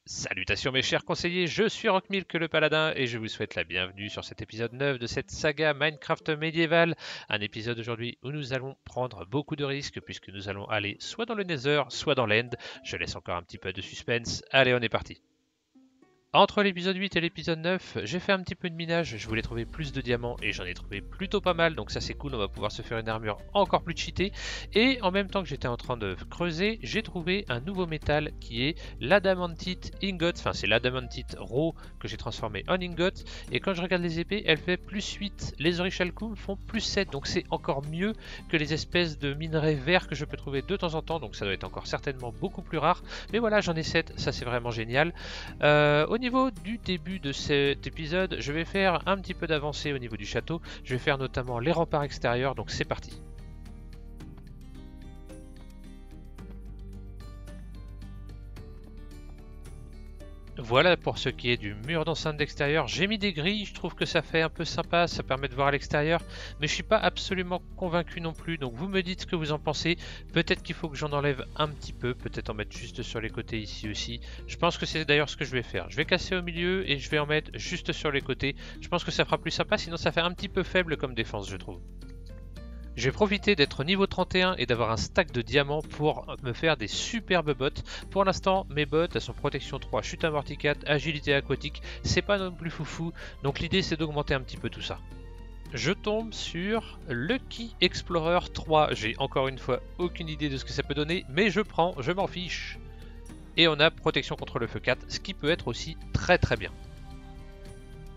Salutations mes chers conseillers, je suis Rockmilk le Paladin et je vous souhaite la bienvenue sur cet épisode 9 de cette saga Minecraft médiévale. Un épisode aujourd'hui où nous allons prendre beaucoup de risques puisque nous allons aller soit dans le Nether, soit dans l'End. Je laisse encore un petit peu de suspense. Allez, on est parti. Entre l'épisode 8 et l'épisode 9, j'ai fait un petit peu de minage, je voulais trouver plus de diamants et j'en ai trouvé plutôt pas mal, donc ça c'est cool, on va pouvoir se faire une armure encore plus cheatée. Et en même temps que j'étais en train de creuser, j'ai trouvé un nouveau métal qui est l'adamantite ingot, enfin c'est l'adamantite raw que j'ai transformé en ingot. Et quand je regarde les épées, elle fait plus 8, les orichalcum font plus 7, donc c'est encore mieux que les espèces de minerais verts que je peux trouver de temps en temps, donc ça doit être encore certainement beaucoup plus rare. Mais voilà, j'en ai 7, ça c'est vraiment génial. Au niveau du début de cet épisode, je vais faire un petit peu d'avancée au niveau du château. Je vais faire notamment les remparts extérieurs, donc c'est parti. Voilà pour ce qui est du mur d'enceinte d'extérieur. J'ai mis des grilles, je trouve que ça fait un peu sympa, ça permet de voir à l'extérieur, mais je suis pas absolument convaincu non plus, donc vous me dites ce que vous en pensez. Peut-être qu'il faut que j'en enlève un petit peu, peut-être en mettre juste sur les côtés ici aussi. Je pense que c'est d'ailleurs ce que je vais faire. Je vais casser au milieu et je vais en mettre juste sur les côtés. Je pense que ça fera plus sympa, sinon ça fait un petit peu faible comme défense, je trouve. Je vais profiter d'être niveau 31 et d'avoir un stack de diamants pour me faire des superbes bottes. Pour l'instant, mes bottes, elles sont protection 3, chute amorti 4, agilité aquatique, c'est pas non plus foufou, donc l'idée c'est d'augmenter un petit peu tout ça. Je tombe sur Lucky Explorer 3, j'ai encore une fois aucune idée de ce que ça peut donner, mais je prends, je m'en fiche. Et on a protection contre le feu 4, ce qui peut être aussi très très bien.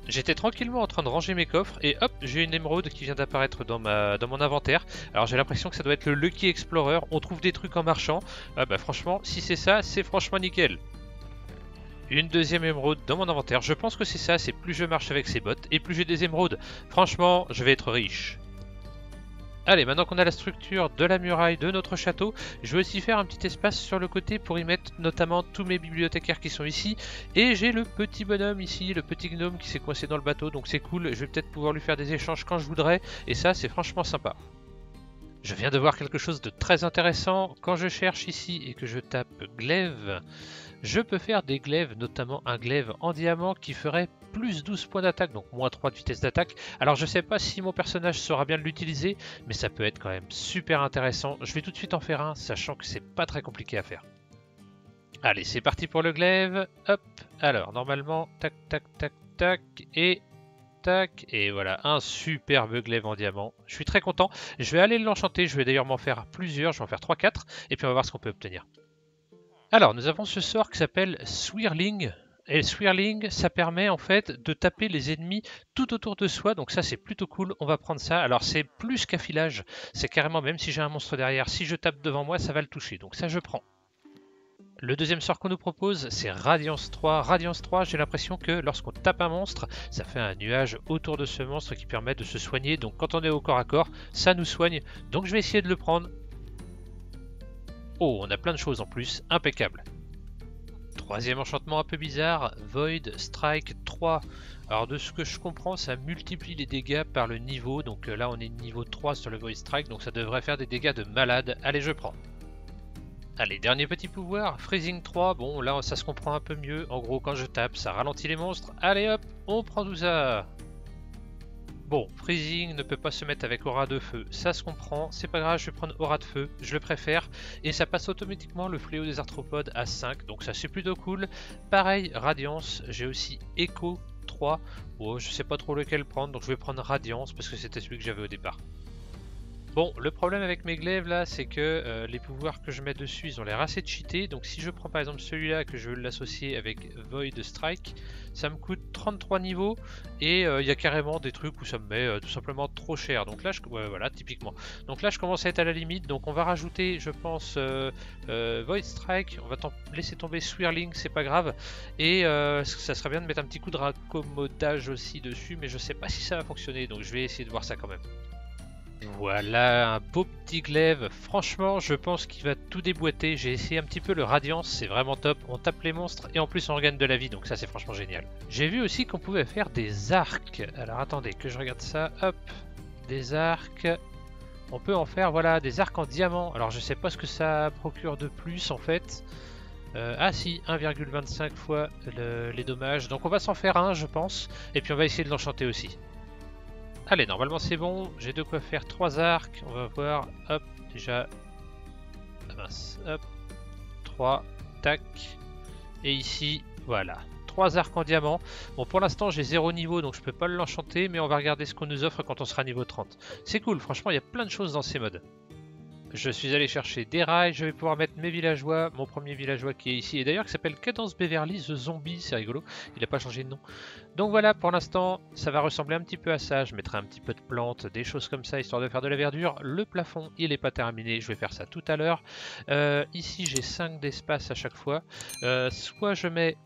J'étais tranquillement en train de ranger mes coffres et hop, j'ai une émeraude qui vient d'apparaître dans mon inventaire. Alors j'ai l'impression que ça doit être le Lucky Explorer, on trouve des trucs en marchant. Ah bah franchement, si c'est ça, c'est franchement nickel. Une deuxième émeraude dans mon inventaire, je pense que c'est ça, c'est plus je marche avec ces bottes et plus j'ai des émeraudes. Franchement, je vais être riche. Allez, maintenant qu'on a la structure de la muraille de notre château, je vais aussi faire un petit espace sur le côté pour y mettre notamment tous mes bibliothécaires qui sont ici. Et j'ai le petit bonhomme ici, le petit gnome qui s'est coincé dans le bateau, donc c'est cool, je vais peut-être pouvoir lui faire des échanges quand je voudrais, et ça c'est franchement sympa. Je viens de voir quelque chose de très intéressant, quand je cherche ici et que je tape glaive, je peux faire des glaives, notamment un glaive en diamant qui ferait plus 12 points d'attaque, donc moins 3 de vitesse d'attaque. Alors je sais pas si mon personnage saura bien l'utiliser, mais ça peut être quand même super intéressant. Je vais tout de suite en faire un, sachant que c'est pas très compliqué à faire. Allez, c'est parti pour le glaive. Hop, alors normalement, tac, tac, tac, tac, et tac, et voilà, un superbe glaive en diamant. Je suis très content. Je vais aller l'enchanter, je vais d'ailleurs m'en faire plusieurs, je vais en faire 3-4, et puis on va voir ce qu'on peut obtenir. Alors, nous avons ce sort qui s'appelle Swirling. Et Swirling, ça permet en fait de taper les ennemis tout autour de soi. Donc ça, c'est plutôt cool. On va prendre ça. Alors, c'est plus qu'affilage. C'est carrément, même si j'ai un monstre derrière, si je tape devant moi, ça va le toucher. Donc ça, je prends. Le deuxième sort qu'on nous propose, c'est Radiance 3. Radiance 3, j'ai l'impression que lorsqu'on tape un monstre, ça fait un nuage autour de ce monstre qui permet de se soigner. Donc quand on est au corps à corps, ça nous soigne. Donc je vais essayer de le prendre. Oh, on a plein de choses en plus, impeccable. Troisième enchantement un peu bizarre, Void Strike 3. Alors de ce que je comprends, ça multiplie les dégâts par le niveau. Donc là on est niveau 3 sur le Void Strike, donc ça devrait faire des dégâts de malade. Allez, je prends. Allez, dernier petit pouvoir, Freezing 3. Bon là ça se comprend un peu mieux. En gros quand je tape, ça ralentit les monstres. Allez hop, on prend tout ça. Bon, Freezing ne peut pas se mettre avec Aura de Feu, ça se comprend, c'est pas grave, je vais prendre Aura de Feu, je le préfère, et ça passe automatiquement le Fléau des Arthropodes à 5, donc ça c'est plutôt cool. Pareil, Radiance, j'ai aussi Echo 3, bon, je sais pas trop lequel prendre, donc je vais prendre Radiance, parce que c'était celui que j'avais au départ. Bon, le problème avec mes glaives là, c'est que les pouvoirs que je mets dessus, ils ont l'air assez cheatés. Donc si je prends par exemple celui-là, que je veux l'associer avec Void Strike, ça me coûte 33 niveaux. Et il y a carrément des trucs où ça me met tout simplement trop cher. Donc là, ouais, voilà, typiquement. Donc là, je commence à être à la limite. Donc on va rajouter, je pense, Void Strike. On va laisser tomber Swirling, c'est pas grave. Et ça serait bien de mettre un petit coup de raccommodage aussi dessus. Mais je sais pas si ça va fonctionner. Donc je vais essayer de voir ça quand même. Voilà, un beau petit glaive. Franchement, je pense qu'il va tout déboîter. J'ai essayé un petit peu le Radiance, c'est vraiment top. On tape les monstres et en plus on gagne de la vie, donc ça c'est franchement génial. J'ai vu aussi qu'on pouvait faire des arcs. Alors attendez, que je regarde ça. Hop, des arcs. On peut en faire, voilà, des arcs en diamant. Alors je sais pas ce que ça procure de plus en fait. Ah si, 1,25 fois les dommages. Donc on va s'en faire un, je pense. Et puis on va essayer de l'enchanter aussi. Allez, normalement c'est bon. J'ai de quoi faire 3 arcs. On va voir. Hop, déjà. Ah mince. Hop. 3. Tac. Et ici, voilà. 3 arcs en diamant. Bon, pour l'instant j'ai 0 niveau, donc je peux pas l'enchanter. Mais on va regarder ce qu'on nous offre quand on sera niveau 30. C'est cool, franchement, il y a plein de choses dans ces modes. Je suis allé chercher des rails, je vais pouvoir mettre mes villageois, mon premier villageois qui est ici, et d'ailleurs qui s'appelle Cadence Beverly The Zombie, c'est rigolo, il n'a pas changé de nom. Donc voilà, pour l'instant, ça va ressembler un petit peu à ça, je mettrai un petit peu de plantes, des choses comme ça, histoire de faire de la verdure. Le plafond, il n'est pas terminé, je vais faire ça tout à l'heure. Ici, j'ai 5 d'espace à chaque fois, soit je mets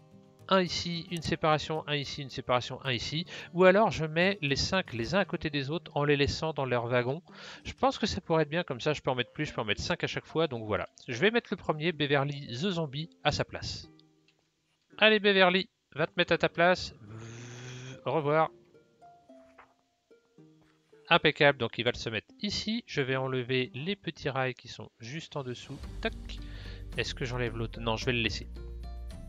un ici, une séparation, un ici, une séparation, un ici. Ou alors je mets les 5 les uns à côté des autres en les laissant dans leur wagon. Je pense que ça pourrait être bien, comme ça je peux en mettre plus, je peux en mettre 5 à chaque fois. Donc voilà, je vais mettre le premier, Beverly The Zombie, à sa place. Allez Beverly, va te mettre à ta place. Au revoir. Impeccable, donc il va se mettre ici. Je vais enlever les petits rails qui sont juste en dessous. Tac. Est-ce que j'enlève l'autre? Non, je vais le laisser.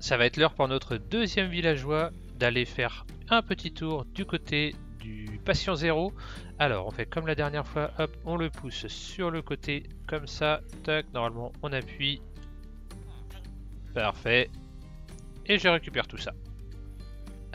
Ça va être l'heure pour notre deuxième villageois d'aller faire un petit tour du côté du patient zéro. Alors on fait comme la dernière fois, hop, on le pousse sur le côté comme ça, tac, normalement on appuie. Parfait. Et je récupère tout ça.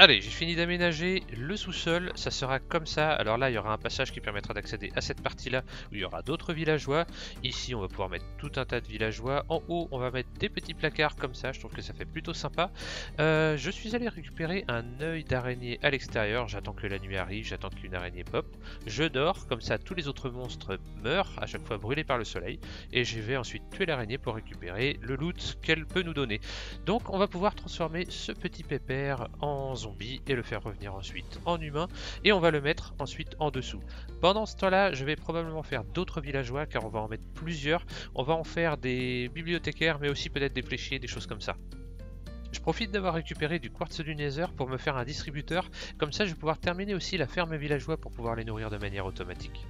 Allez, j'ai fini d'aménager le sous-sol, ça sera comme ça. Alors là, il y aura un passage qui permettra d'accéder à cette partie-là où il y aura d'autres villageois. Ici, on va pouvoir mettre tout un tas de villageois. En haut, on va mettre des petits placards comme ça, je trouve que ça fait plutôt sympa. Je suis allé récupérer un œil d'araignée à l'extérieur. J'attends que la nuit arrive, j'attends qu'une araignée pop. Je dors, comme ça tous les autres monstres meurent, à chaque fois brûlés par le soleil. Et je vais ensuite tuer l'araignée pour récupérer le loot qu'elle peut nous donner. Donc on va pouvoir transformer ce petit pépère en zombie et le faire revenir ensuite en humain, et on va le mettre ensuite en dessous. Pendant ce temps-là, je vais probablement faire d'autres villageois, car on va en mettre plusieurs. On va en faire des bibliothécaires, mais aussi peut-être des fléchiers, des choses comme ça. Je profite d'avoir récupéré du quartz du Nether pour me faire un distributeur, comme ça je vais pouvoir terminer aussi la ferme villageois pour pouvoir les nourrir de manière automatique.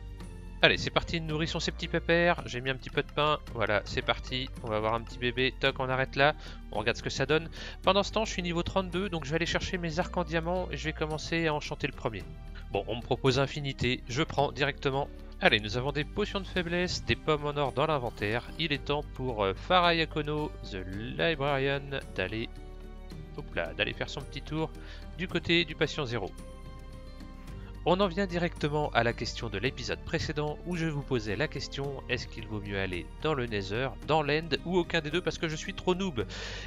Allez, c'est parti, nourrissons ces petits pépères. J'ai mis un petit peu de pain. Voilà, c'est parti. On va avoir un petit bébé. Toc, on arrête là. On regarde ce que ça donne. Pendant ce temps, je suis niveau 32, donc je vais aller chercher mes arcs en diamant et je vais commencer à enchanter le premier. Bon, on me propose infinité. Je prends directement. Allez, nous avons des potions de faiblesse, des pommes en or dans l'inventaire. Il est temps pour Farah Yakono, The Librarian, d'aller faire son petit tour du côté du patient zéro. On en vient directement à la question de l'épisode précédent où je vous posais la question: est-ce qu'il vaut mieux aller dans le Nether, dans l'End ou aucun des deux parce que je suis trop noob?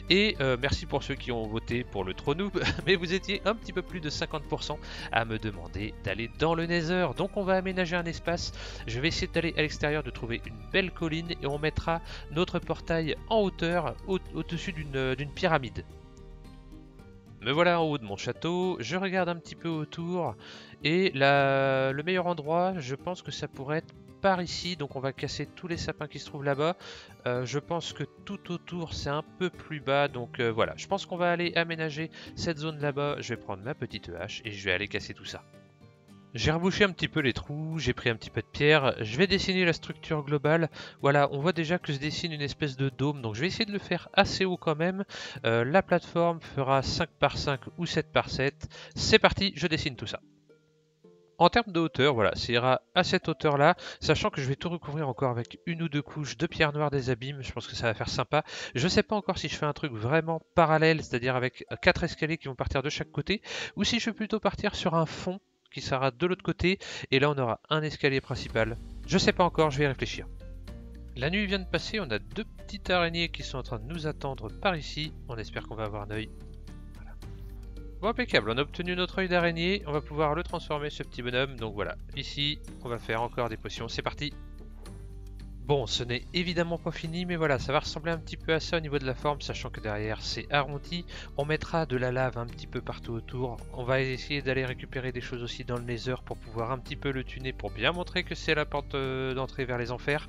Et merci pour ceux qui ont voté pour le trop noob, mais vous étiez un petit peu plus de 50% à me demander d'aller dans le Nether. Donc on va aménager un espace, je vais essayer d'aller à l'extérieur, de trouver une belle colline et on mettra notre portail en hauteur au-dessus d'une pyramide. Me voilà en haut de mon château, je regarde un petit peu autour et le meilleur endroit, je pense que ça pourrait être par ici. Donc on va casser tous les sapins qui se trouvent là-bas. Je pense que tout autour c'est un peu plus bas, donc voilà. Je pense qu'on va aller aménager cette zone là-bas. Je vais prendre ma petite hache et je vais aller casser tout ça. J'ai rebouché un petit peu les trous, j'ai pris un petit peu de pierre, je vais dessiner la structure globale. Voilà, on voit déjà que se dessine une espèce de dôme, donc je vais essayer de le faire assez haut quand même. La plateforme fera 5 par 5 ou 7 par 7. C'est parti, je dessine tout ça. En termes de hauteur, voilà, ça ira à cette hauteur-là, sachant que je vais tout recouvrir encore avec une ou deux couches de pierre noire des abîmes. Je pense que ça va faire sympa. Je sais pas encore si je fais un truc vraiment parallèle, c'est-à-dire avec 4 escaliers qui vont partir de chaque côté, ou si je vais plutôt partir sur un fond qui sera de l'autre côté, et là on aura un escalier principal. Je sais pas encore, je vais y réfléchir. La nuit vient de passer, on a deux petites araignées qui sont en train de nous attendre par ici. On espère qu'on va avoir un œil. Voilà. Bon, impeccable, on a obtenu notre œil d'araignée, on va pouvoir le transformer ce petit bonhomme. Donc voilà, ici on va faire encore des potions, c'est parti. Bon, ce n'est évidemment pas fini, mais voilà, ça va ressembler un petit peu à ça au niveau de la forme, sachant que derrière c'est arrondi. On mettra de la lave un petit peu partout autour. On va essayer d'aller récupérer des choses aussi dans le Nether pour pouvoir un petit peu le tuner, pour bien montrer que c'est la porte d'entrée vers les enfers.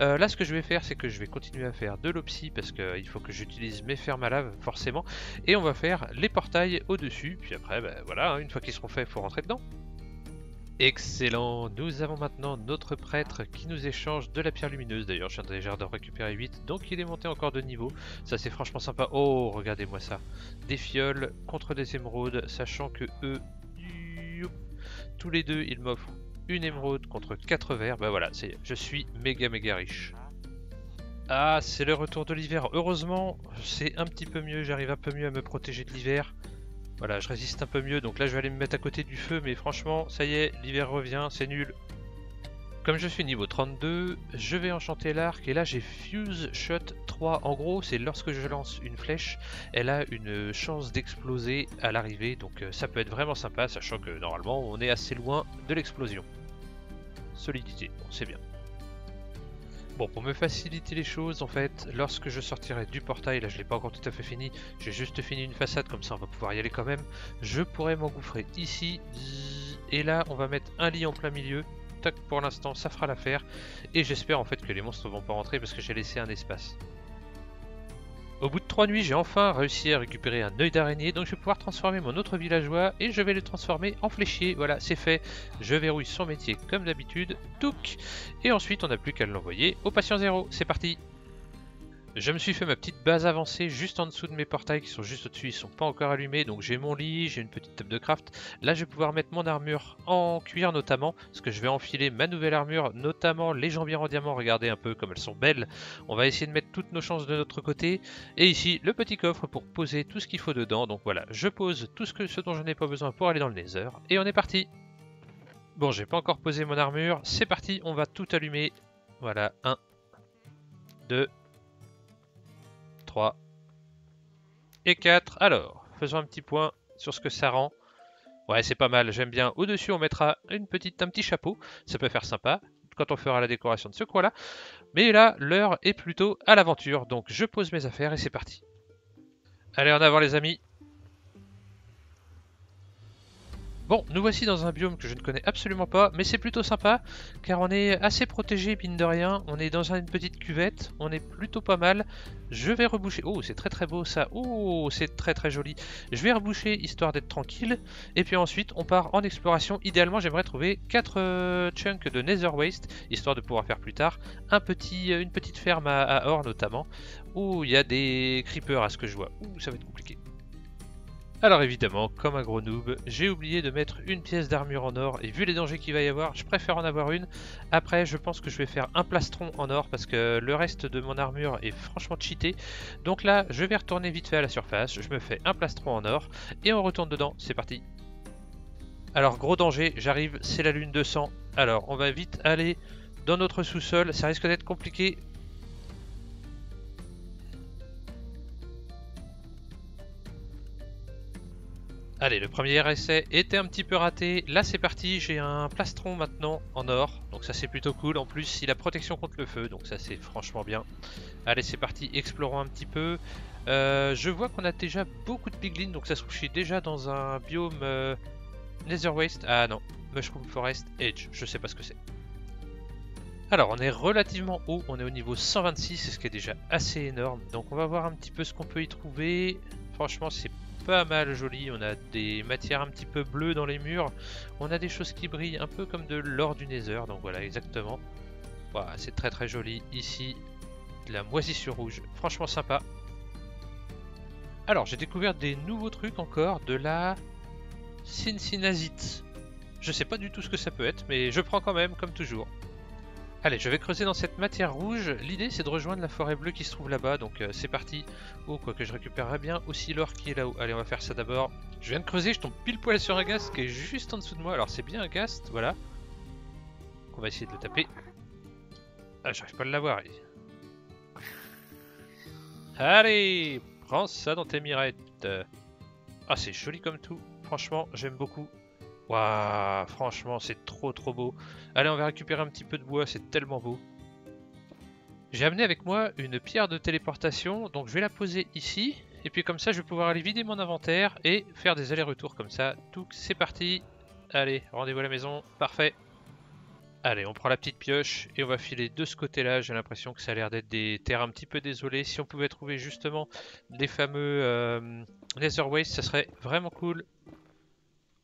Là, ce que je vais faire, c'est que je vais continuer à faire de l'opsie, parce qu'il faut que j'utilise mes fermes à lave, forcément. Et on va faire les portails au-dessus, puis après, bah, voilà, une fois qu'ils seront faits, il faut rentrer dedans. Excellent, nous avons maintenant notre prêtre qui nous échange de la pierre lumineuse. D'ailleurs, je viens déjà de récupérer 8, donc il est monté encore de niveau. Ça, c'est franchement sympa. Oh, regardez-moi ça. Des fioles contre des émeraudes, sachant que eux, tous les deux, ils m'offrent une émeraude contre 4 verres. Bah voilà, je suis méga riche. Ah, c'est le retour de l'hiver. Heureusement, c'est un petit peu mieux, j'arrive un peu mieux à me protéger de l'hiver. Voilà, je résiste un peu mieux, donc là je vais aller me mettre à côté du feu, mais franchement, ça y est, l'hiver revient, c'est nul. Comme je suis niveau 32, je vais enchanter l'arc, et là j'ai Fuse Shot 3. En gros, c'est lorsque je lance une flèche, elle a une chance d'exploser à l'arrivée, donc ça peut être vraiment sympa, sachant que normalement on est assez loin de l'explosion. Solidité, bon, c'est bien. Bon, pour me faciliter les choses, en fait, lorsque je sortirai du portail, là je l'ai pas encore tout à fait fini, j'ai juste fini une façade, comme ça on va pouvoir y aller quand même, je pourrais m'engouffrer ici, et là on va mettre un lit en plein milieu, tac, pour l'instant ça fera l'affaire, et j'espère en fait que les monstres vont pas rentrer parce que j'ai laissé un espace. Au bout de 3 nuits, j'ai enfin réussi à récupérer un œil d'araignée, donc je vais pouvoir transformer mon autre villageois et je vais le transformer en fléchier. Voilà, c'est fait. Je verrouille son métier comme d'habitude. Touc. Et ensuite, on n'a plus qu'à l'envoyer au patient zéro. C'est parti. Je me suis fait ma petite base avancée juste en dessous de mes portails qui sont juste au-dessus, ils sont pas encore allumés, donc j'ai mon lit, j'ai une petite table de craft. Là je vais pouvoir mettre mon armure en cuir notamment, parce que je vais enfiler ma nouvelle armure, notamment les jambières en diamant, regardez un peu comme elles sont belles. On va essayer de mettre toutes nos chances de notre côté. Et ici le petit coffre pour poser tout ce qu'il faut dedans, donc voilà, je pose tout ce dont je n'ai pas besoin pour aller dans le Nether, et on est parti. Bon, j'ai pas encore posé mon armure, c'est parti, on va tout allumer. Voilà, 1, 2, 3 et 4. Alors, faisons un petit point sur ce que ça rend. Ouais, c'est pas mal, j'aime bien. Au-dessus, on mettra un petit chapeau. Ça peut faire sympa quand on fera la décoration de ce coin-là. Mais là, l'heure est plutôt à l'aventure. Donc, je pose mes affaires et c'est parti. Allez, en avant les amis. Bon, nous voici dans un biome que je ne connais absolument pas, mais c'est plutôt sympa, car on est assez protégé, mine de rien. On est dans une petite cuvette, on est plutôt pas mal. Je vais reboucher... Oh, c'est très beau ça. Oh, c'est très joli. Je vais reboucher, histoire d'être tranquille. Et puis ensuite, on part en exploration. Idéalement, j'aimerais trouver 4 chunks de Nether Waste, histoire de pouvoir faire plus tard une petite ferme à or, notamment. Oh, il y a des creepers à ce que je vois. Ouh, ça va être compliqué. Alors évidemment, comme un gros noob, j'ai oublié de mettre une pièce d'armure en or et vu les dangers qu'il va y avoir, je préfère en avoir une. Après, je pense que je vais faire un plastron en or parce que le reste de mon armure est franchement cheaté. Donc là, je vais retourner vite fait à la surface, je me fais un plastron en or et on retourne dedans, c'est parti. Alors gros danger, j'arrive, c'est la lune 200. Alors on va vite aller dans notre sous-sol, ça risque d'être compliqué. Allez, le premier essai était un petit peu raté. Là, c'est parti. J'ai un plastron maintenant en or. Donc ça, c'est plutôt cool. En plus, il a protection contre le feu. Donc ça, c'est franchement bien. Allez, c'est parti. Explorons un petit peu. Je vois qu'on a déjà beaucoup de piglins. Donc ça se trouve, je suis déjà dans un biome Nether Waste. Ah non, Mushroom Forest Edge. Je sais pas ce que c'est. Alors, on est relativement haut. On est au niveau 126, ce qui est déjà assez énorme. Donc on va voir un petit peu ce qu'on peut y trouver. Franchement, c'est pas mal joli, on a des matières un petit peu bleues dans les murs, on a des choses qui brillent un peu comme de l'or du Nether, donc voilà exactement. Voilà, c'est très joli ici, de la moisissure rouge, franchement sympa. Alors j'ai découvert des nouveaux trucs encore, de la cincinazite. Je sais pas du tout ce que ça peut être, mais je prends quand même comme toujours. Allez, je vais creuser dans cette matière rouge. L'idée, c'est de rejoindre la forêt bleue qui se trouve là-bas. Donc, c'est parti. Oh, quoi que je récupérerai bien aussi l'or qui est là-haut. Allez, on va faire ça d'abord. Je viens de creuser, je tombe pile poil sur un ghast qui est juste en dessous de moi. Alors, c'est bien un ghast, voilà. On va essayer de le taper. Ah, j'arrive pas à l'avoir. Allez, prends ça dans tes mirettes. Ah, c'est joli comme tout. Franchement, j'aime beaucoup. Waouh, franchement, c'est trop beau. Allez, on va récupérer un petit peu de bois, c'est tellement beau. J'ai amené avec moi une pierre de téléportation, donc je vais la poser ici. Et puis comme ça, je vais pouvoir aller vider mon inventaire et faire des allers-retours comme ça. Tout, c'est parti. Allez, rendez-vous à la maison. Parfait. Allez, on prend la petite pioche et on va filer de ce côté-là. J'ai l'impression que ça a l'air d'être des terres un petit peu désolées. Si on pouvait trouver justement des fameux Nether Waste, ça serait vraiment cool.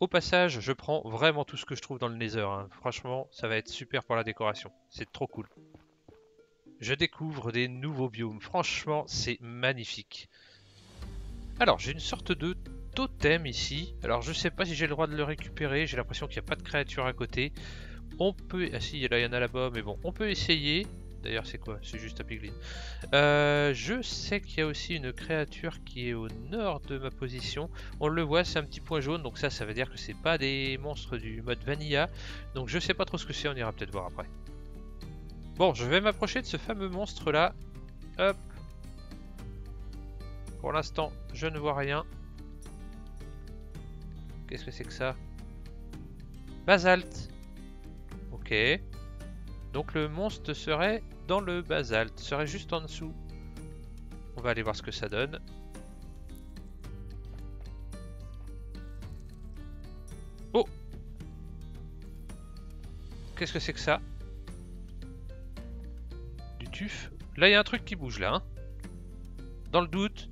Au passage, je prends vraiment tout ce que je trouve dans le Nether, hein. Franchement, ça va être super pour la décoration. C'est trop cool. Je découvre des nouveaux biomes. Franchement, c'est magnifique. Alors, j'ai une sorte de totem ici. Alors, je sais pas si j'ai le droit de le récupérer. J'ai l'impression qu'il n'y a pas de créature à côté. On peut... Ah si, là, il y en a là-bas, mais bon. On peut essayer. D'ailleurs, c'est quoi? C'est juste un piglin. Je sais qu'il y a aussi une créature qui est au nord de ma position. On le voit, c'est un petit point jaune. Donc ça veut dire que c'est pas des monstres du mode Vanilla. Donc je sais pas trop ce que c'est. On ira peut-être voir après. Bon, je vais m'approcher de ce fameux monstre-là. Hop. Pour l'instant, je ne vois rien. Qu'est-ce que c'est que ça? Basalte. Ok. Donc le monstre serait dans le basalte, serait juste en dessous. On va aller voir ce que ça donne. Oh! Qu'est-ce que c'est que ça? Du tuf. Là, il y a un truc qui bouge, là. Hein, dans le doute.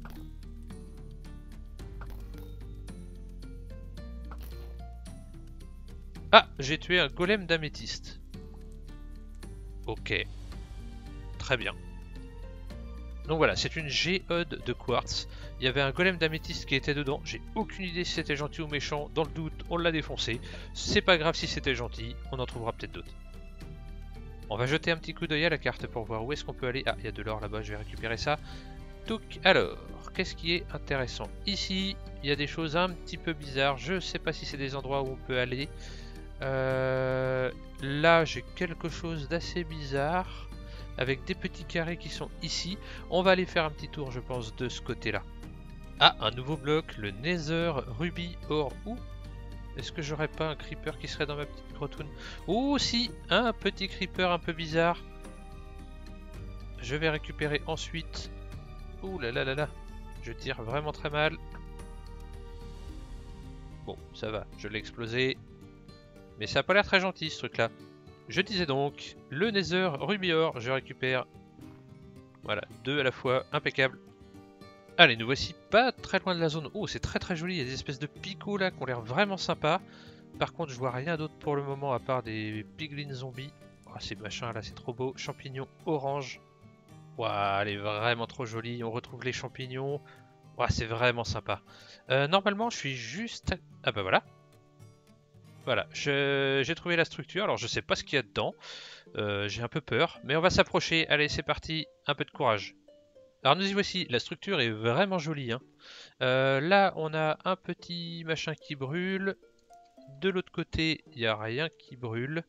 Ah! J'ai tué un golem d'améthyste. Ok. Très bien. Donc voilà, c'est une géode de quartz. Il y avait un golem d'améthyste qui était dedans. J'ai aucune idée si c'était gentil ou méchant. Dans le doute, on l'a défoncé. C'est pas grave si c'était gentil. On en trouvera peut-être d'autres. On va jeter un petit coup d'œil à la carte pour voir où est-ce qu'on peut aller. Ah, il y a de l'or là-bas, je vais récupérer ça. Touc. Alors, qu'est-ce qui est intéressant? Ici, il y a des choses un petit peu bizarres. Je sais pas si c'est des endroits où on peut aller. Là, j'ai quelque chose d'assez bizarre. Avec des petits carrés qui sont ici. On va aller faire un petit tour, je pense, de ce côté-là. Ah, un nouveau bloc, le Nether Ruby Ore. Ouh, est-ce que j'aurais pas un creeper qui serait dans ma petite grotoune? Oh, si, un petit creeper un peu bizarre. Je vais récupérer ensuite. Ouh là là là là, je tire vraiment très mal. Bon, ça va, je l'ai explosé. Mais ça a pas l'air très gentil ce truc-là. Je disais donc, le Nether Ruby Ore, je récupère. Voilà, 2 à la fois, impeccable. Allez, nous voici pas très loin de la zone. Oh, c'est très très joli, il y a des espèces de picots là qui ont l'air vraiment sympas. Par contre, je vois rien d'autre pour le moment à part des piglins zombies. Oh, ces machins là, c'est trop beau. Champignons orange. Waouh, elle est vraiment trop jolie. On retrouve les champignons. Waouh, c'est vraiment sympa. Normalement, je suis juste... Ah bah voilà. Voilà, j'ai trouvé la structure. Alors, je sais pas ce qu'il y a dedans. J'ai un peu peur. Mais on va s'approcher. Allez, c'est parti. Un peu de courage. Alors, nous y voici. La structure est vraiment jolie. Hein. Là, on a un petit machin qui brûle. De l'autre côté, il n'y a rien qui brûle.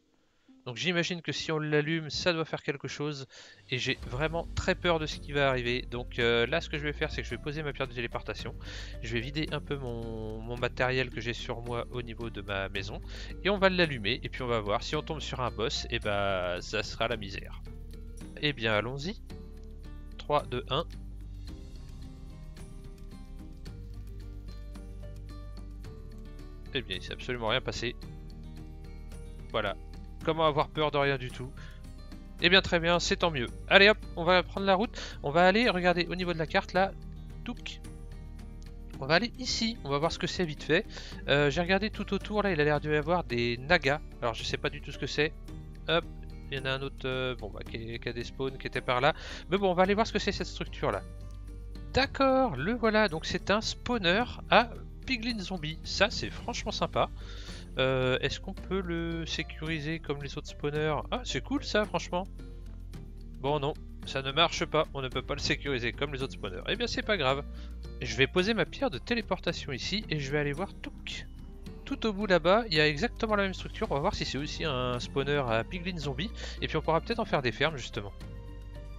Donc j'imagine que si on l'allume, ça doit faire quelque chose. Et j'ai vraiment très peur de ce qui va arriver. Donc là, ce que je vais faire, c'est que je vais poser ma pierre de téléportation. Je vais vider un peu mon matériel que j'ai sur moi au niveau de ma maison. Et on va l'allumer. Et puis on va voir. Si on tombe sur un boss, et bah ça sera la misère. Eh bien, allons-y. 3, 2, 1. Eh bien, il s'est absolument rien passé. Voilà. Comment avoir peur de rien du tout? Eh bien très bien, c'est tant mieux. Allez hop, on va prendre la route. On va aller, regardez, au niveau de la carte là. Touc. On va aller ici, on va voir ce que c'est vite fait. J'ai regardé tout autour là, il a l'air d'y avoir des nagas. Alors je sais pas du tout ce que c'est. Hop, il y en a un autre bon, bah, qui a des spawns qui était par là. Mais bon, on va aller voir ce que c'est cette structure là. D'accord, le voilà. Donc c'est un spawner à piglin zombie. Ça c'est franchement sympa. Est-ce qu'on peut le sécuriser comme les autres spawners? Ah, c'est cool ça, franchement. Bon, non, ça ne marche pas. On ne peut pas le sécuriser comme les autres spawners. Eh bien, c'est pas grave. Je vais poser ma pierre de téléportation ici et je vais aller voir tout au bout là-bas. Il y a exactement la même structure. On va voir si c'est aussi un spawner à piglin zombie. Et puis, on pourra peut-être en faire des fermes, justement.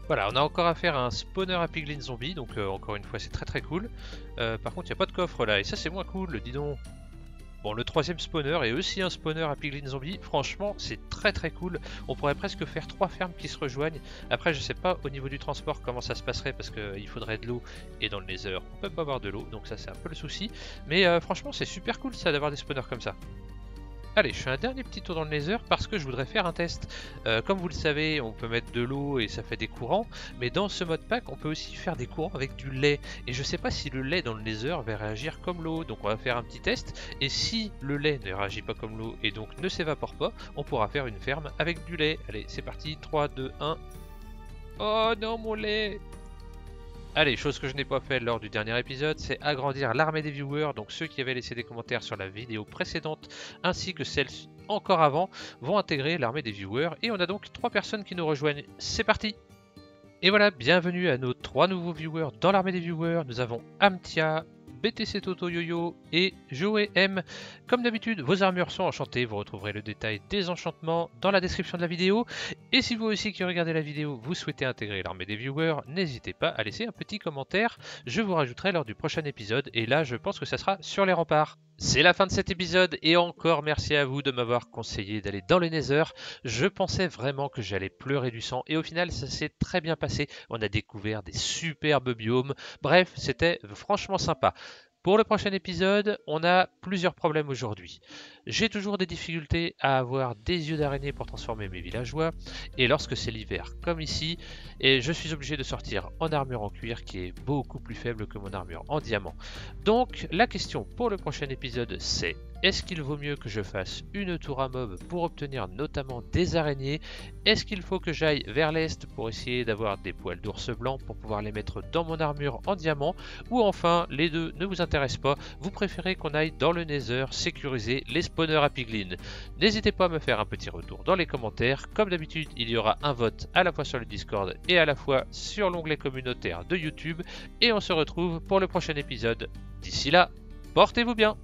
Voilà, on a encore affaire à un spawner à piglin zombie. Donc, encore une fois, c'est très très cool. Par contre, il n'y a pas de coffre là. Et ça, c'est moins cool, dis donc. Bon, le troisième spawner est aussi un spawner à piglin zombie. Franchement, c'est très très cool. On pourrait presque faire 3 fermes qui se rejoignent. Après, je sais pas au niveau du transport comment ça se passerait parce qu'il faudrait de l'eau. Et dans le Nether, on peut pas avoir de l'eau. Donc ça, c'est un peu le souci. Mais franchement, c'est super cool ça d'avoir des spawners comme ça. Allez, je fais un dernier petit tour dans le Nether parce que je voudrais faire un test. Comme vous le savez, on peut mettre de l'eau et ça fait des courants, mais dans ce mode pack, on peut aussi faire des courants avec du lait. Et je sais pas si le lait dans le Nether va réagir comme l'eau, donc on va faire un petit test. Et si le lait ne réagit pas comme l'eau et donc ne s'évapore pas, on pourra faire une ferme avec du lait. Allez, c'est parti, 3, 2, 1. Oh non, mon lait! Allez, chose que je n'ai pas fait lors du dernier épisode, c'est agrandir l'armée des viewers, donc ceux qui avaient laissé des commentaires sur la vidéo précédente, ainsi que celles encore avant, vont intégrer l'armée des viewers, et on a donc 3 personnes qui nous rejoignent. C'est parti! Et voilà, bienvenue à nos 3 nouveaux viewers dans l'armée des viewers. Nous avons Amtia, BTC Toto Yoyo et Joey M. Comme d'habitude, vos armures sont enchantées. Vous retrouverez le détail des enchantements dans la description de la vidéo. Et si vous aussi qui regardez la vidéo, vous souhaitez intégrer l'armée des viewers, n'hésitez pas à laisser un petit commentaire. Je vous rajouterai lors du prochain épisode. Et là, je pense que ça sera sur les remparts. C'est la fin de cet épisode et encore merci à vous de m'avoir conseillé d'aller dans le Nether. Je pensais vraiment que j'allais pleurer du sang et au final ça s'est très bien passé. On a découvert des superbes biomes. Bref, c'était franchement sympa. Pour le prochain épisode, on a plusieurs problèmes aujourd'hui. J'ai toujours des difficultés à avoir des yeux d'araignée pour transformer mes villageois, et lorsque c'est l'hiver, comme ici, et je suis obligé de sortir en armure en cuir qui est beaucoup plus faible que mon armure en diamant. Donc la question pour le prochain épisode c'est: est-ce qu'il vaut mieux que je fasse une tour à mob pour obtenir notamment des araignées? Est-ce qu'il faut que j'aille vers l'est pour essayer d'avoir des poils d'ours blanc pour pouvoir les mettre dans mon armure en diamant? Ou enfin, les deux ne vous intéressent pas, vous préférez qu'on aille dans le Nether sécuriser les spawners à piglin? N'hésitez pas à me faire un petit retour dans les commentaires. Comme d'habitude, il y aura un vote à la fois sur le Discord et à la fois sur l'onglet communautaire de YouTube. Et on se retrouve pour le prochain épisode. D'ici là, portez-vous bien!